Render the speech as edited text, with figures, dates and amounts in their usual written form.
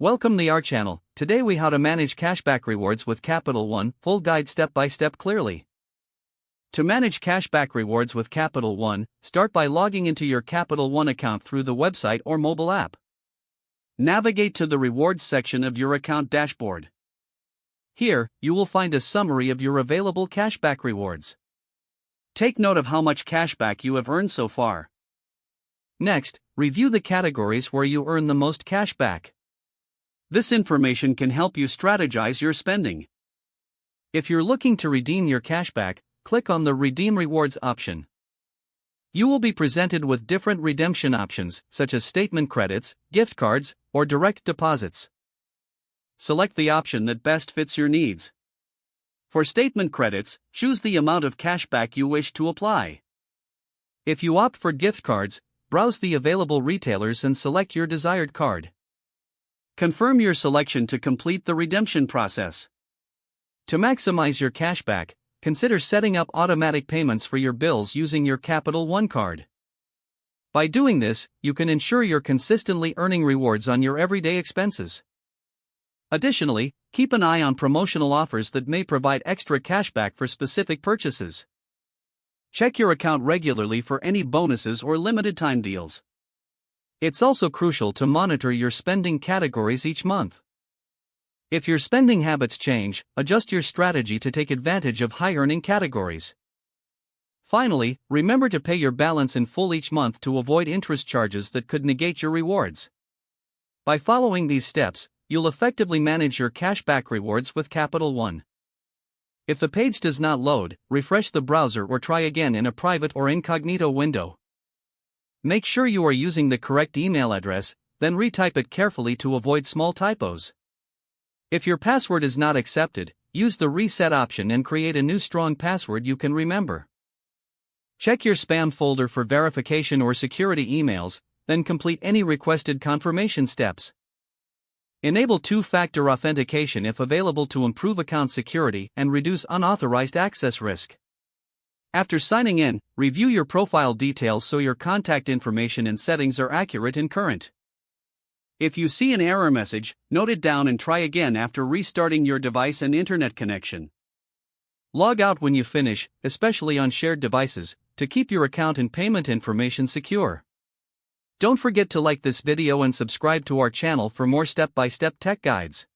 Welcome to our channel. Today we how to manage cashback rewards with Capital One, full guide step by step clearly. To manage cashback rewards with Capital One, start by logging into your Capital One account through the website or mobile app. Navigate to the rewards section of your account dashboard. Here, you will find a summary of your available cashback rewards. Take note of how much cashback you have earned so far. Next, review the categories where you earn the most cashback. This information can help you strategize your spending. If you're looking to redeem your cashback, click on the Redeem Rewards option. You will be presented with different redemption options, such as statement credits, gift cards, or direct deposits. Select the option that best fits your needs. For statement credits, choose the amount of cashback you wish to apply. If you opt for gift cards, browse the available retailers and select your desired card. Confirm your selection to complete the redemption process. To maximize your cashback, consider setting up automatic payments for your bills using your Capital One card. By doing this, you can ensure you're consistently earning rewards on your everyday expenses. Additionally, keep an eye on promotional offers that may provide extra cashback for specific purchases. Check your account regularly for any bonuses or limited time deals. It's also crucial to monitor your spending categories each month. If your spending habits change, adjust your strategy to take advantage of high-earning categories. Finally, remember to pay your balance in full each month to avoid interest charges that could negate your rewards. By following these steps, you'll effectively manage your cashback rewards with Capital One. If the page does not load, refresh the browser or try again in a private or incognito window. Make sure you are using the correct email address, then retype it carefully to avoid small typos. If your password is not accepted, use the reset option and create a new strong password you can remember. Check your spam folder for verification or security emails, then complete any requested confirmation steps. Enable two-factor authentication if available to improve account security and reduce unauthorized access risk. After signing in, review your profile details so your contact information and settings are accurate and current. If you see an error message, note it down and try again after restarting your device and internet connection. Log out when you finish, especially on shared devices, to keep your account and payment information secure. Don't forget to like this video and subscribe to our channel for more step-by-step tech guides.